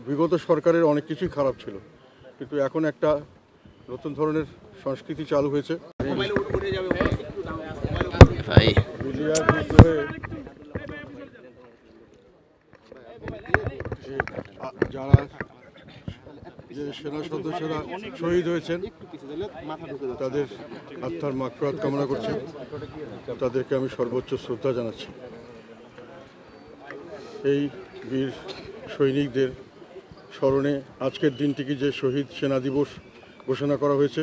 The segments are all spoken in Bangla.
বিগত সরকারের অনেক কিছুই খারাপ ছিল, কিন্তু এখন একটা নতুন ধরনের সংস্কৃতি চালু হয়েছে। বিডিআর বিদ্রোহে যারা যে সেনা সদস্যরা শহীদ হয়েছেন তাদের আত্মার মাগফিরাত কামনা করছি, তাদেরকে আমি সর্বোচ্চ শ্রদ্ধা জানাচ্ছি। এই বীর সৈনিকদের স্মরণে আজকের দিনটিকে যে শহীদ সেনা দিবস ঘোষণা করা হয়েছে,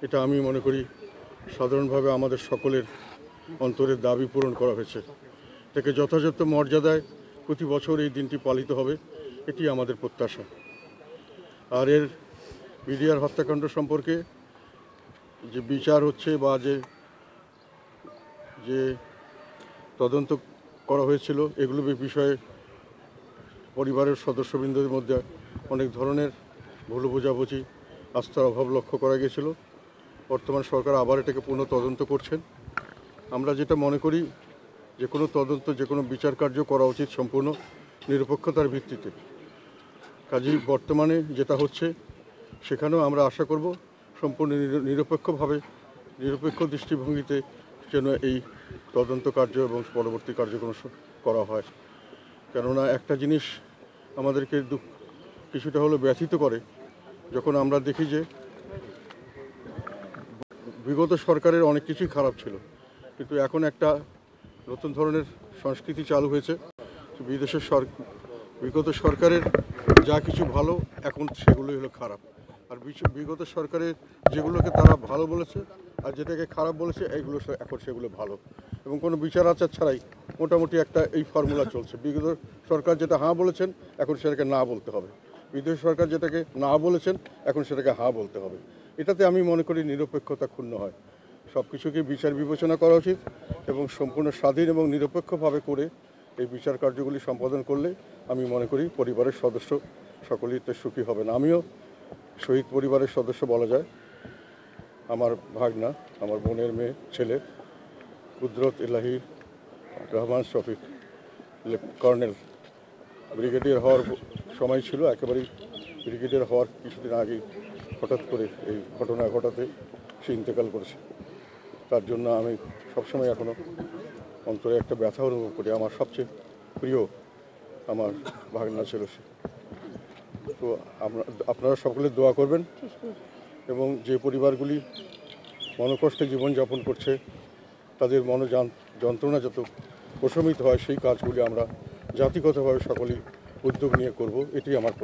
এটা আমি মনে করি সাধারণভাবে আমাদের সকলের অন্তরের দাবি পূরণ করা হয়েছে। এটাকে যথাযথ মর্যাদায় প্রতি বছর এই দিনটি পালিত হবে, এটি আমাদের প্রত্যাশা। আর এর বিডিআর হত্যাকাণ্ড সম্পর্কে যে বিচার হচ্ছে বা যে তদন্ত করা হয়েছিল, এগুলো বিষয়ে পরিবারের সদস্যবৃন্দদের মধ্যে অনেক ধরনের ভুল বোঝাবুঝি, আস্থার অভাব লক্ষ্য করা গিয়েছিল। বর্তমান সরকার আবার এটাকে পুনঃ তদন্ত করছেন। আমরা যেটা মনে করি, যে কোনো তদন্ত, যে কোনো বিচার কার্য করা উচিত সম্পূর্ণ নিরপেক্ষতার ভিত্তিতে। কাজেই বর্তমানে যেটা হচ্ছে সেখানেও আমরা আশা করব সম্পূর্ণ নিরপেক্ষভাবে, নিরপেক্ষ দৃষ্টিভঙ্গিতে যেন এই তদন্ত কার্য এবং পরবর্তী কার্যক্রম করা হয়। কেননা একটা জিনিস আমাদেরকে কিছুটা হলেও ব্যথিত করে, যখন আমরা দেখি যে বিগত সরকারের অনেক কিছুই খারাপ ছিল, কিন্তু এখন একটা নতুন ধরনের সংস্কৃতি চালু হয়েছে। বিগত সরকারের যা কিছু ভালো, এখন সেগুলোই হলো খারাপ। আর বিগত সরকারের যেগুলোকে তারা ভালো বলেছে আর যেটাকে খারাপ বলেছে, এইগুলো এখন সেগুলো ভালো, এবং কোনো বিচার আচার ছাড়াই মোটামুটি একটা এই ফর্মুলা চলছে। বিগত সরকার যেটা হাঁ বলেছেন, এখন সেটাকে না বলতে হবে। বিদেশ সরকার যেটাকে না বলেছেন, এখন সেটাকে হাঁ বলতে হবে। এটাতে আমি মনে করি নিরপেক্ষতা ক্ষুণ্ণ হয়। সব কিছুকে বিচার বিবেচনা করা উচিত এবং সম্পূর্ণ স্বাধীন এবং নিরপেক্ষভাবে করে এই বিচার কার্যগুলি সম্পাদন করলে আমি মনে করি পরিবারের সদস্য সকলেই তো সুখী হবেন। আমিও শহীদ পরিবারের সদস্য বলা যায়। আমার ভাগনা, আমার বোনের মেয়ে ছেলে কুদরত ইলাহি রহমান শফিক কর্নেল ব্রিগেডিয়ার হওয়ার সময় ছিল, একেবারেই ব্রিগেডিয়ার হওয়ার কিছুদিন আগেই হঠাৎ করে এই ঘটনা ঘটাতে সে ইন্তেকাল করেছে। তার জন্য আমি সবসময় এখনও অন্তরে একটা ব্যথা অনুভব করি। আমার সবচেয়ে প্রিয় আমার ভাগনা ছিল সে। তো আপনারা সকলে দোয়া করবেন, এবং যে পরিবারগুলি মনকষ্টে জীবনযাপন করছে তাদের যন্ত্রণা যত প্রশমিত হয়, সেই কাজগুলি আমরা জাতিগতভাবে সকলেই উদ্যোগ নিয়ে করব, এটি আমার